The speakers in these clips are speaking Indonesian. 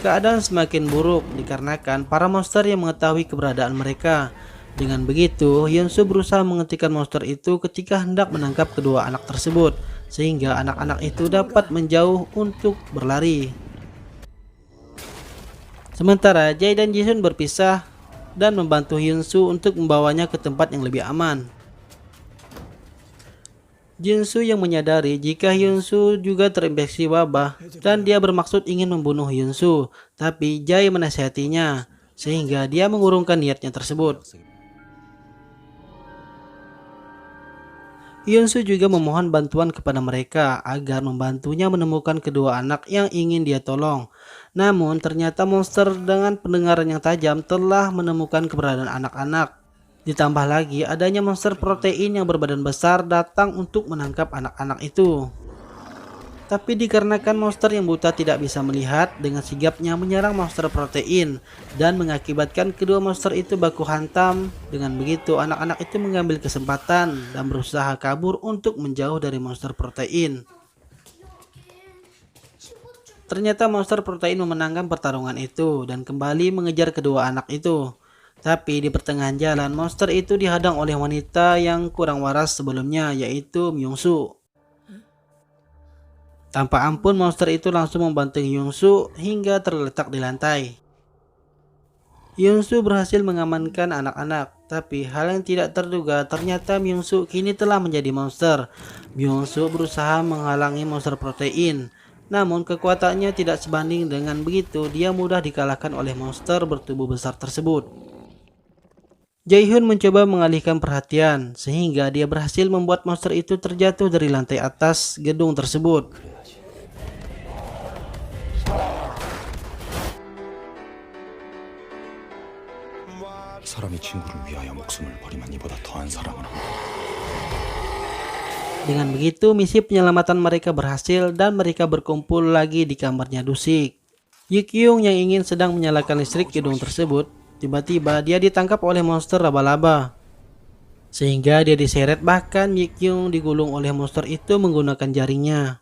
Keadaan semakin buruk dikarenakan para monster yang mengetahui keberadaan mereka. Dengan begitu, Hyunsu berusaha menghentikan monster itu ketika hendak menangkap kedua anak tersebut, sehingga anak-anak itu dapat menjauh untuk berlari. Sementara Jae dan Jisun berpisah dan membantu Hyunsu untuk membawanya ke tempat yang lebih aman. Jinsu yang menyadari jika Hyunsu juga terinfeksi wabah dan dia bermaksud ingin membunuh Hyunsu, tapi Jae menasihatinya sehingga dia mengurungkan niatnya tersebut. Hyunsu juga memohon bantuan kepada mereka agar membantunya menemukan kedua anak yang ingin dia tolong. Namun ternyata monster dengan pendengaran yang tajam telah menemukan keberadaan anak-anak. Ditambah lagi adanya monster protein yang berbadan besar datang untuk menangkap anak-anak itu. Tapi dikarenakan monster yang buta tidak bisa melihat, dengan sigapnya menyerang monster protein dan mengakibatkan kedua monster itu baku hantam. Dengan begitu anak-anak itu mengambil kesempatan dan berusaha kabur untuk menjauh dari monster protein. Ternyata monster protein memenangkan pertarungan itu dan kembali mengejar kedua anak itu. Tapi di pertengahan jalan monster itu dihadang oleh wanita yang kurang waras sebelumnya, yaitu Myungsu. Tanpa ampun monster itu langsung membanting Hyunsu hingga terletak di lantai. Hyunsu berhasil mengamankan anak-anak, tapi hal yang tidak terduga ternyata Myungsu kini telah menjadi monster. Myungsu berusaha menghalangi monster protein, namun kekuatannya tidak sebanding, dengan begitu dia mudah dikalahkan oleh monster bertubuh besar tersebut. Jaehyun mencoba mengalihkan perhatian sehingga dia berhasil membuat monster itu terjatuh dari lantai atas gedung tersebut. 사람이 친구를 위하여 목숨을 버리면 이보다 더한 사람은 없다. Dengan begitu misi penyelamatan mereka berhasil dan mereka berkumpul lagi di kamarnya Dusik. Yikyung yang ingin sedang menyalakan listrik gedung tersebut, tiba-tiba dia ditangkap oleh monster laba-laba. Sehingga dia diseret, bahkan Yikyung digulung oleh monster itu menggunakan jaringnya.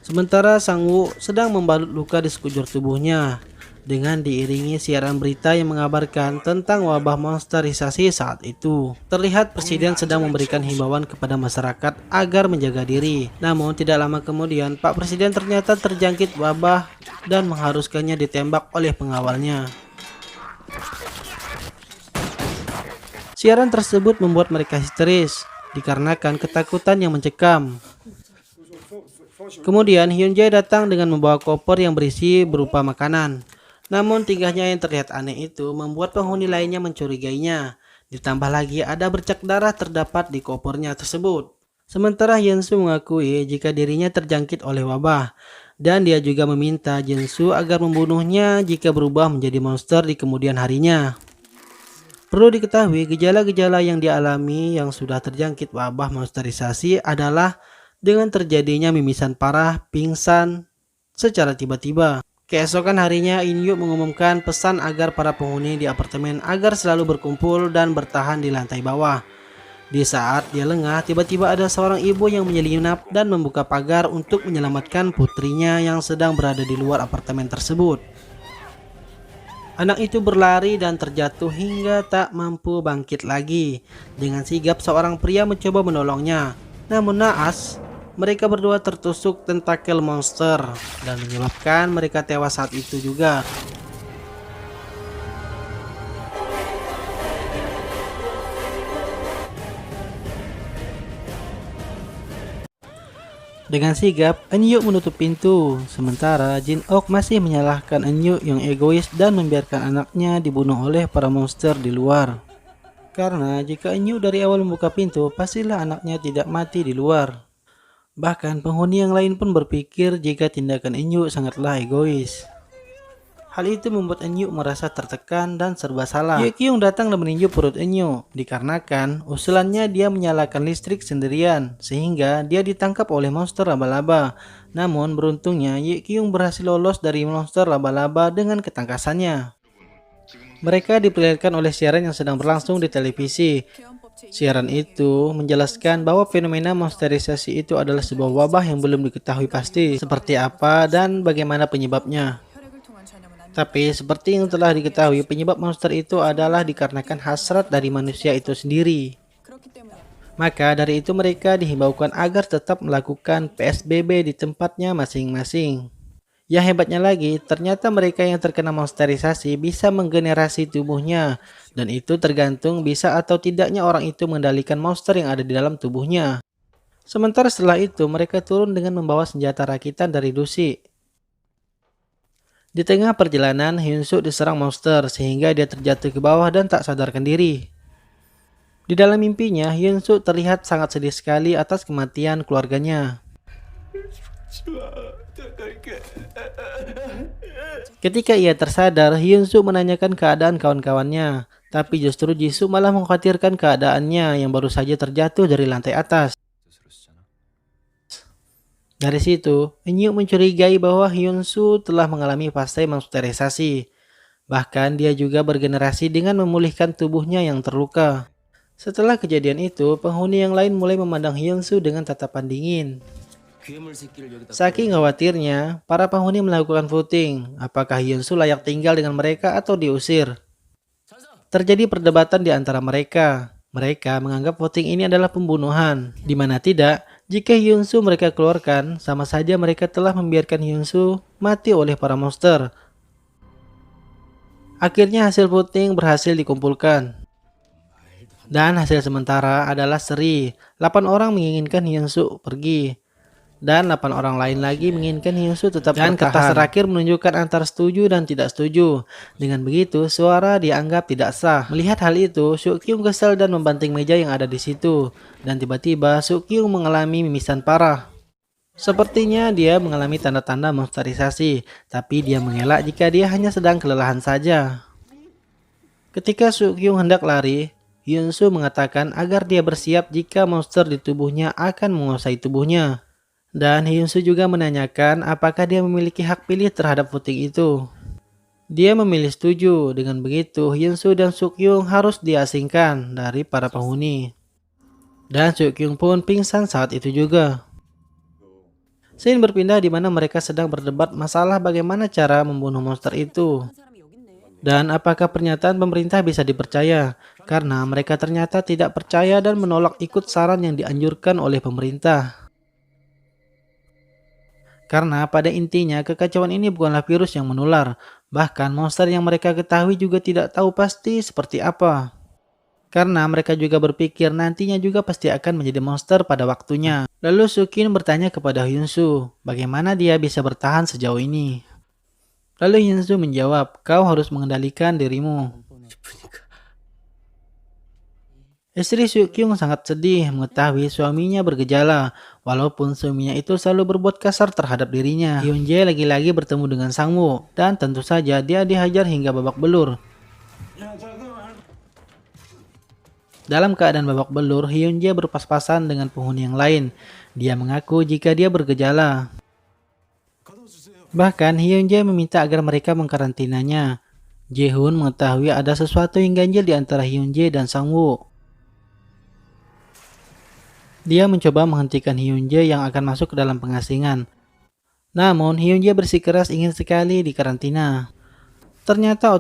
Sementara Sangwoo sedang membalut luka di sekujur tubuhnya, dengan diiringi siaran berita yang mengabarkan tentang wabah monsterisasi saat itu. Terlihat presiden sedang memberikan himbauan kepada masyarakat agar menjaga diri. Namun tidak lama kemudian Pak Presiden ternyata terjangkit wabah dan mengharuskannya ditembak oleh pengawalnya. Siaran tersebut membuat mereka histeris dikarenakan ketakutan yang mencekam. Kemudian Hyunjae datang dengan membawa koper yang berisi berupa makanan. Namun tingkahnya yang terlihat aneh itu membuat penghuni lainnya mencurigainya. Ditambah lagi ada bercak darah terdapat di kopernya tersebut. Sementara Hyunsu mengakui jika dirinya terjangkit oleh wabah. Dan dia juga meminta Jinsu agar membunuhnya jika berubah menjadi monster di kemudian harinya. Perlu diketahui gejala-gejala yang dialami yang sudah terjangkit wabah monsterisasi adalah dengan terjadinya mimisan parah, pingsan secara tiba-tiba. Keesokan harinya, Inyu mengumumkan pesan agar para penghuni di apartemen agar selalu berkumpul dan bertahan di lantai bawah. Di saat dia lengah, tiba-tiba ada seorang ibu yang menyelinap dan membuka pagar untuk menyelamatkan putrinya yang sedang berada di luar apartemen tersebut. Anak itu berlari dan terjatuh hingga tak mampu bangkit lagi. Dengan sigap seorang pria mencoba menolongnya. Namun naas, mereka berdua tertusuk tentakel monster dan menyebabkan mereka tewas saat itu juga. Dengan sigap, Eunyu menutup pintu, sementara Jin-ok masih menyalahkan Eunyu yang egois dan membiarkan anaknya dibunuh oleh para monster di luar. Karena jika Eunyu dari awal membuka pintu, pastilah anaknya tidak mati di luar. Bahkan penghuni yang lain pun berpikir jika tindakan Eunyu sangatlah egois. Hal itu membuat Eunyu merasa tertekan dan serba salah. Yikyung datang dan meninju perut Eunyu, dikarenakan usulannya dia menyalakan listrik sendirian, sehingga dia ditangkap oleh monster laba-laba. Namun beruntungnya Yikyung berhasil lolos dari monster laba-laba dengan ketangkasannya. Mereka diperlihatkan oleh siaran yang sedang berlangsung di televisi. Siaran itu menjelaskan bahwa fenomena monsterisasi itu adalah sebuah wabah yang belum diketahui pasti seperti apa dan bagaimana penyebabnya. Tapi seperti yang telah diketahui, penyebab monster itu adalah dikarenakan hasrat dari manusia itu sendiri. Maka dari itu mereka dihimbaukan agar tetap melakukan PSBB di tempatnya masing-masing. Yang hebatnya lagi, ternyata mereka yang terkena monsterisasi bisa menggenerasi tubuhnya, dan itu tergantung bisa atau tidaknya orang itu mengendalikan monster yang ada di dalam tubuhnya. Sementara setelah itu, mereka turun dengan membawa senjata rakitan dari Dusi. Di tengah perjalanan, Hyunsuk diserang monster sehingga dia terjatuh ke bawah dan tak sadarkan diri. Di dalam mimpinya, Hyunsuk terlihat sangat sedih sekali atas kematian keluarganya. Ketika ia tersadar, Hyunsuk menanyakan keadaan kawan-kawannya, tapi justru Jisoo malah mengkhawatirkan keadaannya yang baru saja terjatuh dari lantai atas. Dari situ, Eunhyuk mencurigai bahwa Hyunsuk telah mengalami fase monsterisasi. Bahkan dia juga bergenerasi dengan memulihkan tubuhnya yang terluka. Setelah kejadian itu, penghuni yang lain mulai memandang Hyunsuk dengan tatapan dingin. Saking khawatirnya, para penghuni melakukan voting, apakah Hyunsuk layak tinggal dengan mereka atau diusir. Terjadi perdebatan di antara mereka. Mereka menganggap voting ini adalah pembunuhan, di mana tidak, jika Hyunsuk mereka keluarkan, sama saja mereka telah membiarkan Hyunsuk mati oleh para monster. Akhirnya hasil voting berhasil dikumpulkan. Dan hasil sementara adalah seri. 8 orang menginginkan Hyunsuk pergi. Dan 8 orang lain lagi menginginkan Hyunsuk tetap bertahan. Dan kertas terakhir menunjukkan antara setuju dan tidak setuju. Dengan begitu, suara dianggap tidak sah. Melihat hal itu, Sukkyung kesal dan membanting meja yang ada di situ. Dan tiba-tiba, Sukkyung mengalami mimisan parah. Sepertinya dia mengalami tanda-tanda monsterisasi, tapi dia mengelak jika dia hanya sedang kelelahan saja. Ketika Sukkyung hendak lari, Hyunsuk mengatakan agar dia bersiap jika monster di tubuhnya akan menguasai tubuhnya. Dan Hyunsuk juga menanyakan apakah dia memiliki hak pilih terhadap voting itu. Dia memilih setuju. Dengan begitu, Hyunsuk dan Sukkyung harus diasingkan dari para penghuni. Dan Sukkyung pun pingsan saat itu juga. Scene berpindah di mana mereka sedang berdebat masalah bagaimana cara membunuh monster itu. Dan apakah pernyataan pemerintah bisa dipercaya? Karena mereka ternyata tidak percaya dan menolak ikut saran yang dianjurkan oleh pemerintah. Karena pada intinya kekacauan ini bukanlah virus yang menular. Bahkan monster yang mereka ketahui juga tidak tahu pasti seperti apa. Karena mereka juga berpikir nantinya juga pasti akan menjadi monster pada waktunya. Lalu Sukkyung bertanya kepada Hyunsuk, bagaimana dia bisa bertahan sejauh ini? Lalu Hyunsuk menjawab, kau harus mengendalikan dirimu. Istri Sukkyung sangat sedih mengetahui suaminya bergejala, walaupun suaminya itu selalu berbuat kasar terhadap dirinya. Hyunjae lagi-lagi bertemu dengan Sangwoo, dan tentu saja dia dihajar hingga babak belur. Dalam keadaan babak belur, Hyunjae berpas-pasan dengan penghuni yang lain. Dia mengaku jika dia bergejala. Bahkan Hyunjae meminta agar mereka mengkarantinanya. Jaehoon mengetahui ada sesuatu yang ganjil di antara Hyunjae dan Sangwoo. Dia mencoba menghentikan Hyunjae yang akan masuk ke dalam pengasingan. Namun Hyunjae bersikeras ingin sekali dikarantina. Ternyata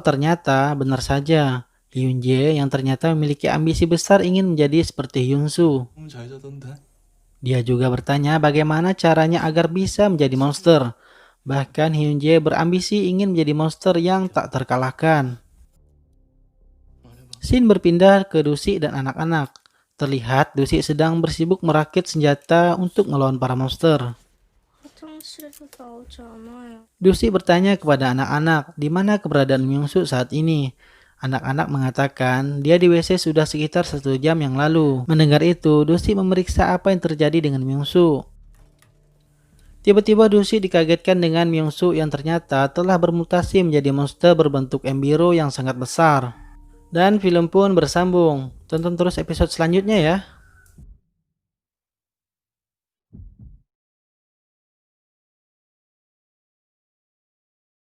benar saja. Hyunjae yang ternyata memiliki ambisi besar ingin menjadi seperti Hyunsuk. Dia juga bertanya bagaimana caranya agar bisa menjadi monster. Bahkan Hyunjae berambisi ingin menjadi monster yang tak terkalahkan. Scene berpindah ke Dusi dan anak-anak. Terlihat Dusi sedang bersibuk merakit senjata untuk melawan para monster. Dusi bertanya kepada anak-anak di mana keberadaan Myungsuk saat ini. Anak-anak mengatakan dia di WC sudah sekitar 1 jam yang lalu. Mendengar itu, Dusi memeriksa apa yang terjadi dengan Myungsuk. Tiba-tiba Dusi dikagetkan dengan Myungsuk yang ternyata telah bermutasi menjadi monster berbentuk embiro yang sangat besar. Dan film pun bersambung. Tonton terus episode selanjutnya ya.